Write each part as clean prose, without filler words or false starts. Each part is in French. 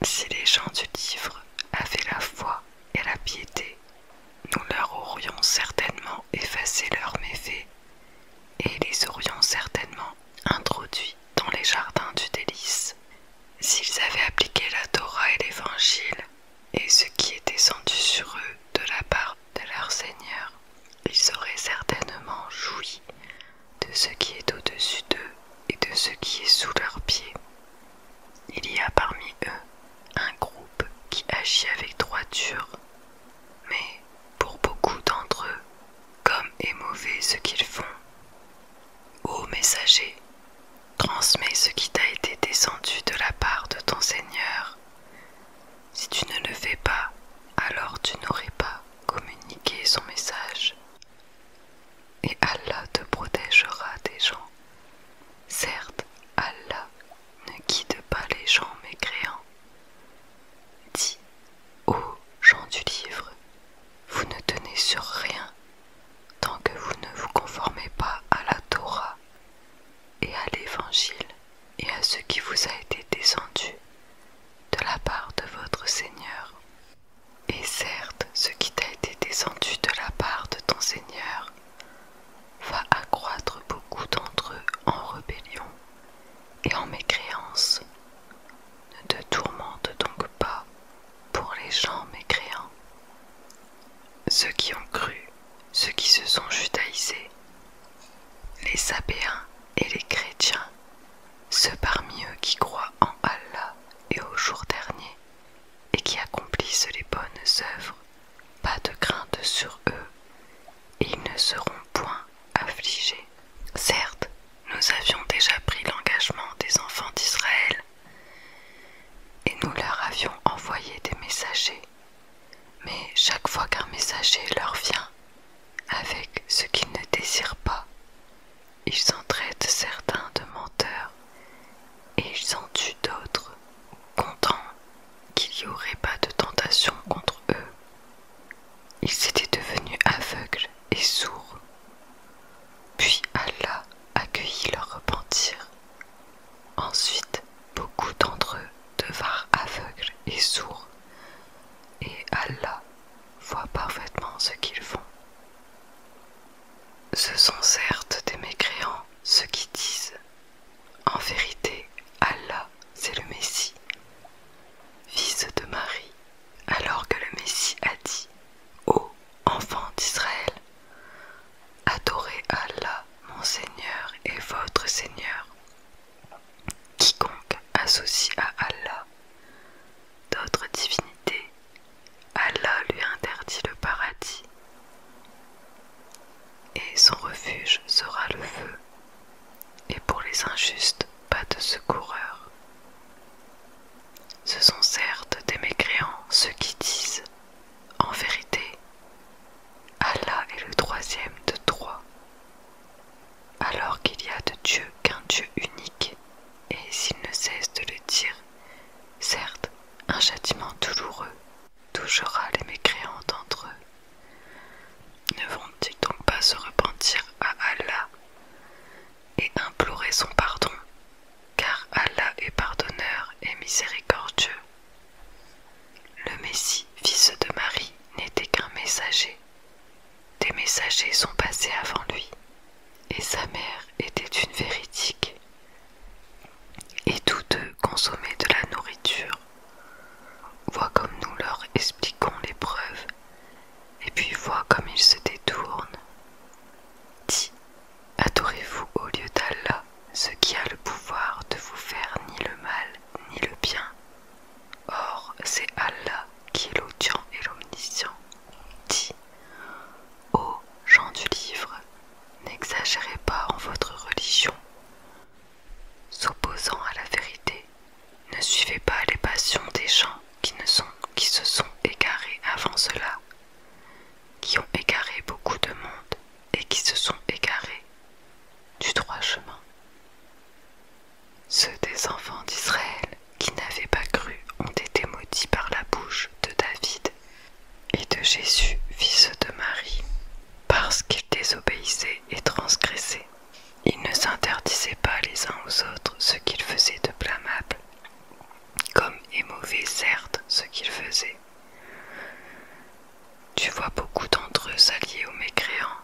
Si les gens du livre avaient la foi et la piété, nous leur aurions certainement effacé leurs méfaits et les aurions certainement introduits dans les jardins du délice. S'ils avaient appliqué la Torah et l'Évangile et ce qui est descendu sur eux de la part de leur Seigneur, ils auraient certainement joui de ce qui est au-dessus d'eux et de ce qui est sous leurs pieds. Il y a parmi eux un groupe qui agit avec droiture, mais pour beaucoup d'entre eux, comme est mauvais ce qu'ils font. Ô messager, transmets ce qui t'a été descendu de la part de ton Seigneur. Si tu ne le fais pas, alors tu n'aurais pas communiqué son message. Et Allah te protégera des gens. Certes, Allah ne guide pas les gens mécréants. Dis, ô gens du livre, vous ne tenez sur rien tant que vous ne vous conformez pas à la Torah et à l'Évangile et à ce qui vous a été descendu de la part de votre Seigneur. Et certes, ce qui t'a été descendu de la part de ton Seigneur va accroître beaucoup d'entre eux en rébellion et en mécréance. Ne te tourmente donc pas pour les gens mécréants. Ceux qui ont cru, ceux qui se sont judaïsés, les Sabéens et les chrétiens, ceux parmi eux qui croient en Allah et au jour dernier et qui accomplissent les bonnes œuvres, pas de crainte sur eux, et ils ne seront point affligés. Certes, nous avions déjà pris l'engagement des enfants d'Israël, et nous leur avions envoyé des messagers, mais chaque fois qu'un messager leur vient avec ce qu'ils ne désirent pas, ils en traitent certains de menteurs, et ils en tuent d'autres, comptant qu'il n'y aurait pas de tentation contre eux. Ils étaient devenus aveugles et sourds. Puis Allah accueillit leur repentir. Ensuite, beaucoup d'entre eux devinrent aveugles et sourds, et Allah voit parfaitement ce qu'ils font. Ce sont certes des mécréants ceux qui disent « En vérité, Allah, c'est le Messie, fils de Marie », alors que le Messie a dit « Ô enfants d'Israël, adorez Allah, mon Seigneur et votre Seigneur. Quiconque associe à Allah d'autres divinités, Allah lui interdit le paradis, et son refuge sera le feu, et pour les injustes, pas de secoureur. Ce sont certes des mécréants ceux qui disent « En vérité, Allah est le troisième de trois, alors qu'il y a de Dieu qu'un Dieu unique, et s'il ne cesse de le dire, certes, un châtiment douloureux touchera les mécréants d'entre eux. Ne vont-ils donc pas se repentir à Allah et implorer son pardon, car Allah est pardonneur et miséricordieux. Le Messie, fils de Marie, n'était qu'un messager. Des messagers sont passés avant lui, et sa mère était une véridique. Et tous deux consommaient de la nourriture. Vois comme nous leur expliquons les preuves et mauvais certes ce qu'ils faisaient. Tu vois beaucoup d'entre eux s'allier aux mécréants,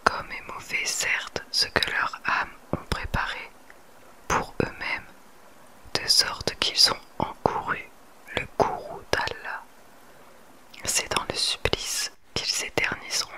comme est mauvais certes ce que leurs âmes ont préparé pour eux-mêmes, de sorte qu'ils ont encouru le courroux d'Allah. C'est dans le supplice qu'ils s'éterniseront.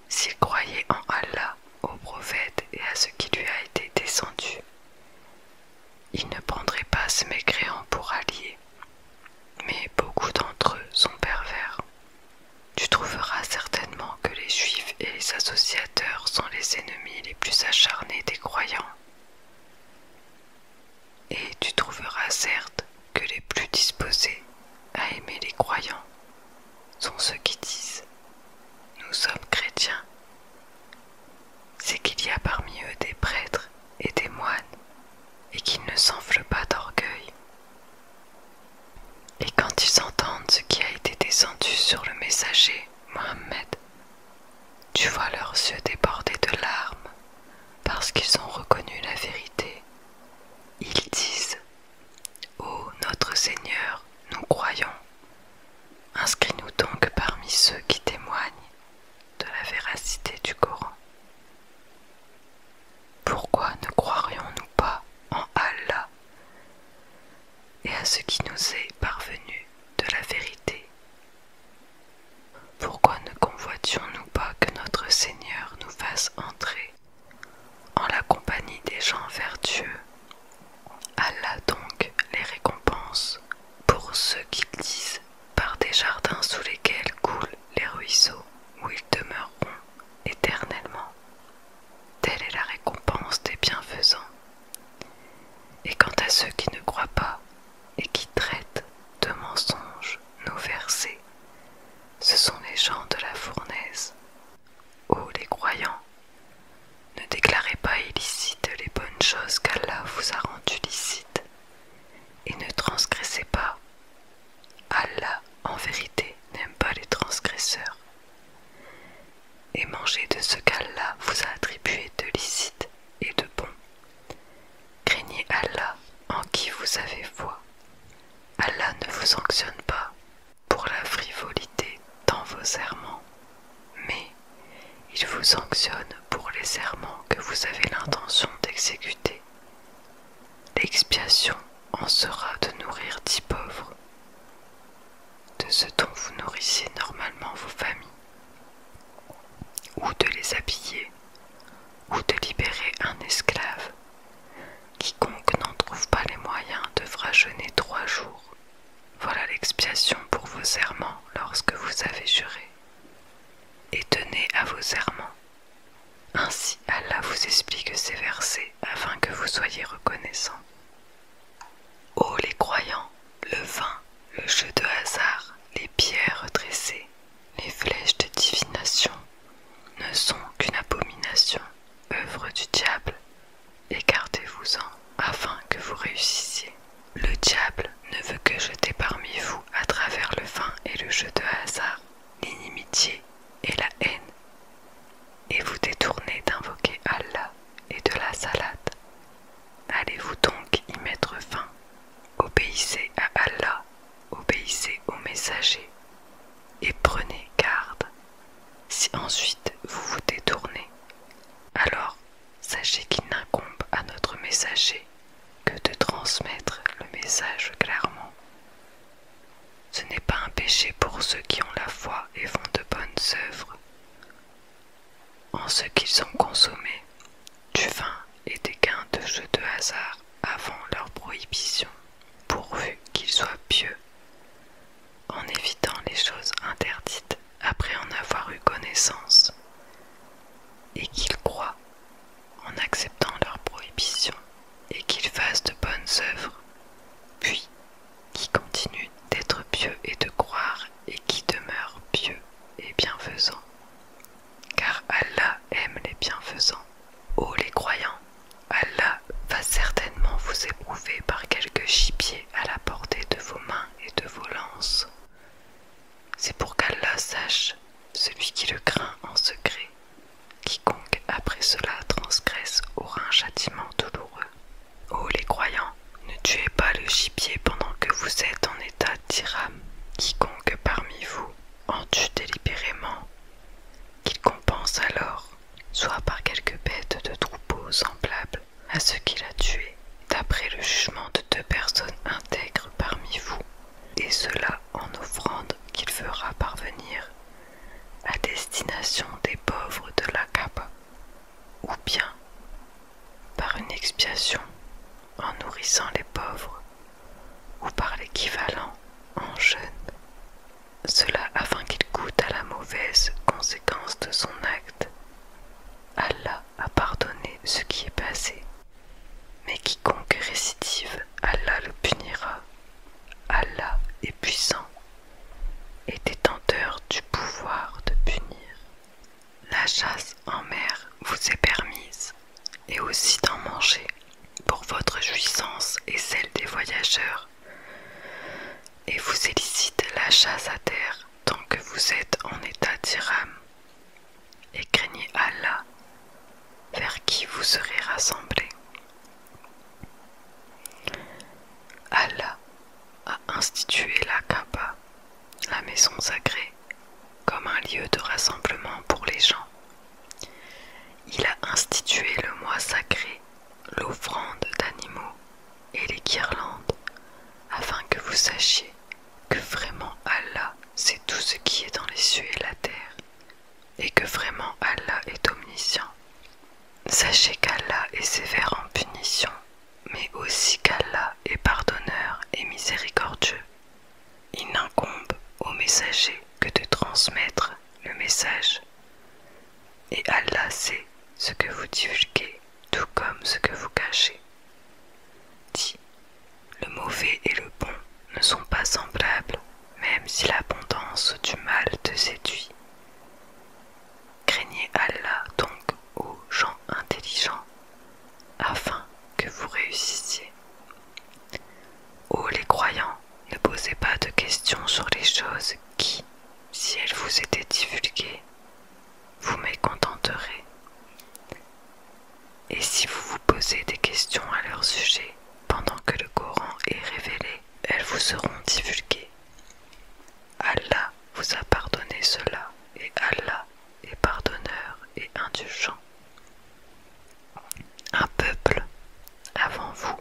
S'ils croyaient en Allah, au prophète et à ce qui lui a été descendu, ils ne prendraient pas ces mécréants pour alliés, mais beaucoup d'entre eux sont pervers. Tu trouveras certainement que les juifs et les associateurs sont les ennemis les plus acharnés des croyants. Et tu trouveras certes que les plus disposés à aimer les croyants sont ceux qui disent « Nous sommes chrétiens ». C'est qu'il y a parmi eux des prêtres et des moines, et qu'ils ne s'enflent pas d'orgueil. Et quand ils entendent ce qui a été descendu sur le messager, Mohammed, tu vois leurs yeux déborder de larmes, parce qu'ils ont reconnu la vérité. Ils disent « Ô notre Seigneur, nous croyons, inscris-nous donc parmi ceux qui témoignent de la véracité du Coran. » Pourquoi ne croirions-nous pas en Allah et à ce qui nous est parvenu de la vérité? Pourquoi ne convoitions-nous pas que notre Seigneur nous fasse entrer en la compagnie des gens vertueux? Allah donc les récompense pour ceux qui disent par des jardins sous lesquels coulent les ruisseaux où ils demeureront éternellement. Telle est la récompense des bienfaisants. Et quant à ceux qui ne croient pas et qui traitent de mensonges nos versets, ce sont les gens de la fournaise. Ô les croyants, ne déclarez pas illicites les bonnes choses qu'Allah vous a rendues licites, et ne transgressez pas. Allah, en vérité, n'aime pas les transgresseurs. Et mangez de ce qu'Allah vous a attribué de licite et de bon. Craignez Allah en qui vous avez foi. Allah ne vous sanctionne pas pour la frivolité dans vos serments, mais il vous sanctionne pour les serments que vous avez l'intention d'exécuter. L'expiation en sera de nourrir 10 pauvres, de ce dont vous nourrissez normalement vos familles, ou de les habiller, ou de libérer un esclave. Quiconque n'en trouve pas les moyens devra jeûner 3 jours. Voilà l'expiation pour vos serments lorsque vous avez juré. Et tenez à vos serments. Ainsi Allah vous explique ces versets afin que vous soyez reconnaissants. Ô les croyants, le vin, le jeu de hasard, les pierres dressées, les flèches de divination ne sont qu'une abomination, œuvre du diable. Écartez-vous-en afin que vous réussissiez. Le diable ne veut que jeter parmi vous à travers le vin et le jeu de hasard, l'inimitié et la haine, et vous détournez d'invoquer Allah et de la salade. Allez-vous donc y mettre fin? Obéissez à Allah, obéissez au messager, et prenez garde. Si ensuite vous vous détournez, alors sachez qu'il n'incombe à notre messager que de transmettre le message clairement. Ce n'est pas un péché pour ceux qui ont la foi et font de bonnes œuvres, en ce qu'ils ont consommé du vin et des gains de jeux de hasard avant leur prohibition, pourvu qu'ils soient pieux, en évitant les choses interdites après en avoir eu connaissance, et qu'ils croient en acceptant leur prohibition, et qu'ils fassent de bonnes œuvres, puis qui continuent d'être pieux et de croire, et qui demeurent pieux et bienfaisants. Car Allah aime les bienfaisants. Ô les croyants, Allah va certainement vous éprouver par quelques gibiers à la portée de vos mains et et cela en offrande qu'il fera parvenir à destination des pauvres de la Kaaba, ou bien par une expiation en nourrissant les pauvres, ou par l'équivalent en jeûne. Cela afin qu'il goûte à la mauvaise conséquence de son acte. Allah a pardonné ce qui est passé, mais quiconque récidive, Allah le punira. Allah est puissant et détenteur du pouvoir de punir. La chasse en mer vous est permise, et aussi d'en manger, pour votre jouissance et celle des voyageurs. Et vous est licite la chasse à terre, tant que vous êtes en état d'ihram. Et craignez Allah, vers qui vous serez rassemblés. Allah a institué la Kaaba, la maison sacrée, comme un lieu de rassemblement pour les gens. Il a institué le mois sacré, l'offrande d'animaux et les guirlandes, afin que vous sachiez que vraiment Allah sait tout ce qui est dans les cieux et la terre, et que vraiment Allah est omniscient. Sachez qu'Allah est sévère en punition, mais aussi qu'Allah est pardonneur et miséricordieux. Il n'incombe au messager que de transmettre le message, et Allah sait ce que vous divulguez, tout comme ce que vous cachez. Dis, le mauvais et le bon ne sont pas semblables, même si l'abondance du mal te séduit. Craignez Allah donc, ô gens intelligents, afin que vous réussissiez. Ô les croyants, ne posez pas de questions sur les choses qui, si elles vous étaient divulguées, vous mécontenteraient. Et si vous vous posez des questions à leur sujet, pendant que le Coran est révélé, elles vous seront divulguées. Allah vous a pardonné cela, et Allah est pardonneur et indulgent. Un peuple, avant vous,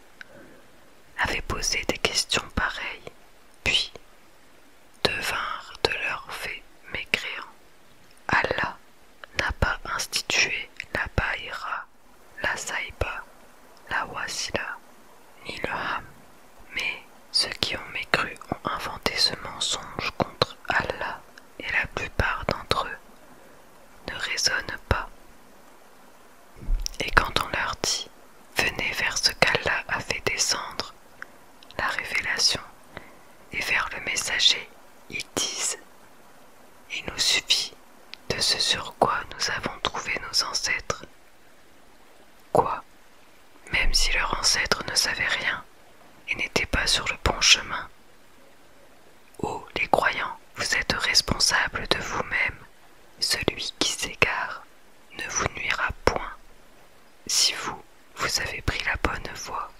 avait posé des questions pareilles, puis devinrent de leur fait mécréants. Allah n'a pas institué la baïra, la saïba, la wasila, ni le ham, mais ceux qui ont mécru ont inventé ce mensonge contre Allah, et la plupart d'entre eux ne raisonnent pas. Et quand on leur dit « Venez vers ce qu'Allah a fait descendre, la révélation, et vers le messager, ils disent « Il nous suffit de ce sur quoi nous avons trouvé nos ancêtres. » Quoi? Même si leurs ancêtres ne savaient rien et n'étaient pas sur le bon chemin. Ô les croyants, vous êtes responsables de vous-même. Celui qui s'égare ne vous nuira point. Si vous avez pris la bonne voie,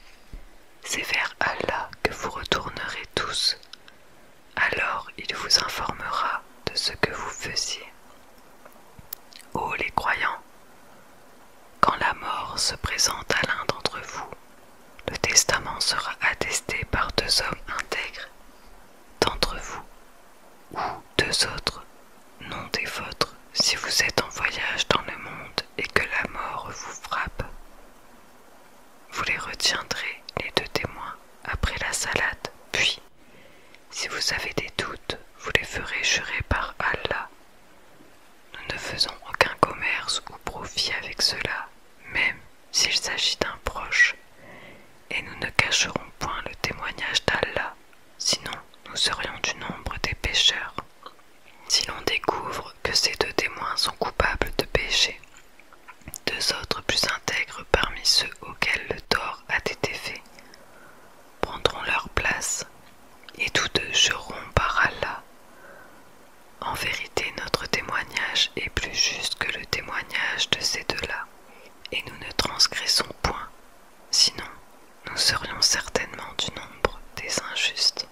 c'est vers Allah que vous retournerez tous. Alors il vous informera de ce que vous faisiez. Ô les croyants, quand la mort se présente à l'un d'entre vous, le testament sera attesté par 2 hommes intègres d'entre vous, ou 2 autres, non des vôtres, si vous êtes en voyage dans le monde et que la mort vous frappe. Vous les retiendrez, les 2 témoins, après la salade, puis, si vous avez des doutes, vous les ferez jurer par Allah. Nous ne faisons aucun commerce ou profit avec cela, même s'il s'agit d'un proche, et nous ne cacherons point le témoignage d'Allah, sinon nous serions du nombre des pécheurs. Si l'on découvre que ces 2 témoins sont coupables de péché, 2 autres plus intègres parmi ceux auxquels le tort a été fait prendront leur place, et tous 2 jureront par Allah. En vérité, notre témoignage est plus juste que le témoignage de ces 2-là, et nous ne transgressons point, sinon nous serions certainement du nombre des injustes.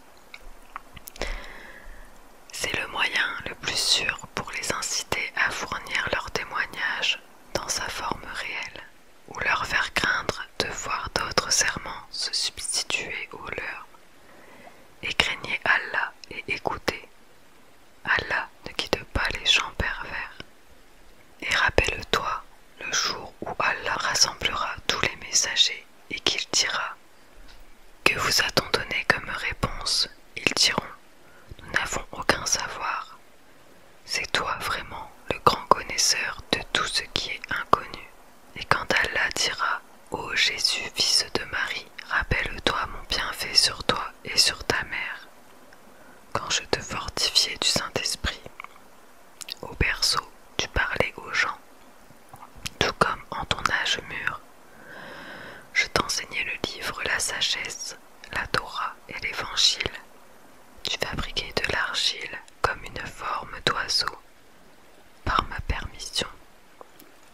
C'est le moyen le plus sûr pour les inciter à fournir leur témoignage dans sa forme réelle, ou leur faire craindre de voir d'autres serments se substituer aux leurs. Et craignez Allah, écouter. Allah ne quitte pas les gens pervers. Et rappelle-toi le jour où Allah rassemblera tous les messagers et qu'il dira: que vous a-t-on donné comme réponse? Ils diront: nous n'avons aucun savoir. C'est toi vraiment le grand connaisseur de tout ce qui est inconnu. Et quand Allah dira: ô Jésus, fils de Marie, rappelle-toi mon bienfait sur toi et sur ta mère, quand je te fortifiais du Saint-Esprit. Au berceau, tu parlais aux gens, tout comme en ton âge mûr. Je t'enseignais le livre, la sagesse, la Torah et l'Évangile. Tu fabriquais de l'argile comme une forme d'oiseau, par ma permission.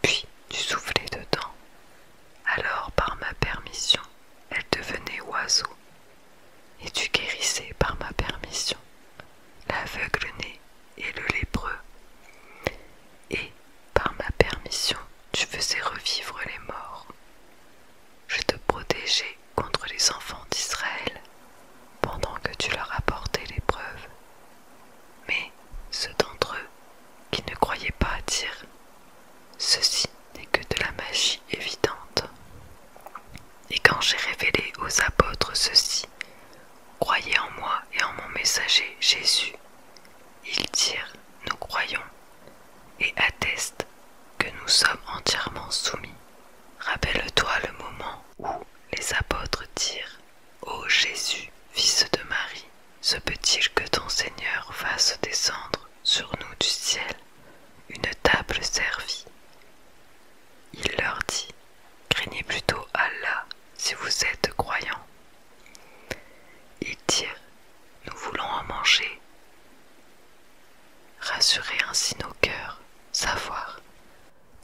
Puis tu soufflais dedans. Alors par ma permission, elle devenait oiseau. Et tu guérissais par ma permission l'aveugle-né et le lépreux. Et par ma permission, tu faisais revivre les morts. Je te protégeais contre les enfants d'Israël pendant que tu leur apportais l'épreuve. Mais ceux d'entre eux qui ne croyaient pas dirent: ceci n'est que de la magie évidente. Et quand j'ai révélé aux apôtres ceci: croyez en moi et en mon messager Jésus, ils dirent: nous croyons, et attestent que nous sommes entièrement soumis. Rappelle-toi le moment où les apôtres dirent: ô Jésus, fils de Marie, se peut-il que ton Seigneur fasse descendre sur nous du ciel une table servie? Il leur dit: craignez plutôt Allah si vous êtes croyants. Ils dirent: nous voulons en manger. Rassurer ainsi nos cœurs, savoir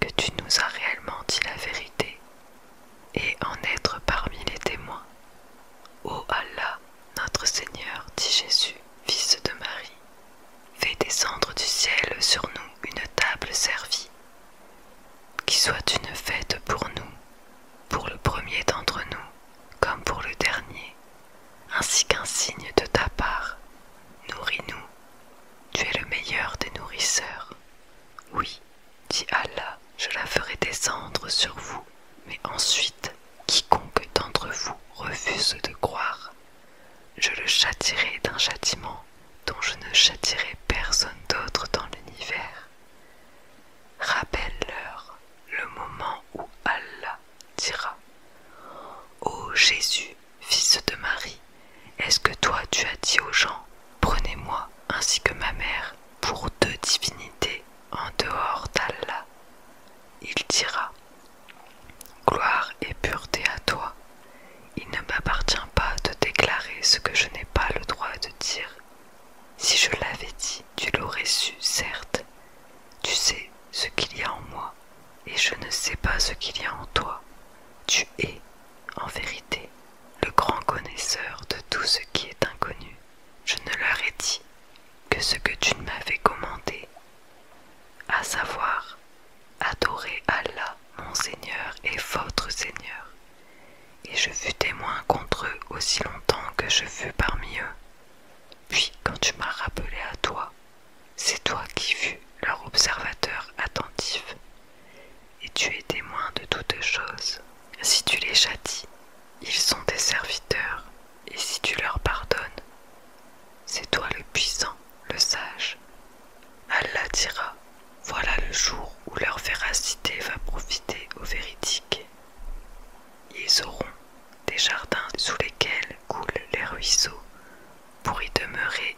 que tu nous as réellement dit la vérité et en être parmi les témoins. Ô Allah, notre Seigneur, dit Jésus, fils de Marie, fais descendre du ciel sur nous une table servie, qui soit une fête pour nous, pour le premier d'entre nous, comme pour le dernier, ainsi qu'un signe de ta part. Nourris-nous, tu es le meilleur des nourrisseurs. Oui, dit Allah, je la ferai descendre sur vous, mais ensuite, quiconque d'entre vous refuse de croire, je le châtierai d'un châtiment dont je ne châtierai personne d'autre dans l'univers. Rappelle-leur le moment où Allah dira: ô Jésus, fils de Marie, est-ce que toi tu as dit aux gens: prenez-moi ainsi que ma mère pour deux divinités en dehors d'Allah? Il dira: gloire et pureté à toi, il ne m'appartient pas de déclarer ce que je n'ai pas le droit de dire. Si je l'avais dit, tu l'aurais su, certes. Tu sais ce qu'il y a en moi, et je ne sais pas ce qu'il y a en toi. Tu es, en vérité, le grand connaisseur de tout ce qui est inconnu. Je ne leur ai dit que ce que tu m'avais commandé, à savoir adorer Allah, mon Seigneur et votre Seigneur. Et je fus témoin contre eux aussi longtemps que je fus parmi eux. Puis quand tu m'as rappelé à toi, c'est toi qui fus leur observateur attentif, et tu es témoin de toutes choses. Si tu les châties, ils sont tes serviteurs, et si tu leur pardonnes, c'est toi le puissant, le sage. Allah dira: voilà le jour où leur véracité va profiter aux véridiques. Ils auront des jardins sous lesquels coulent les ruisseaux pour y demeurer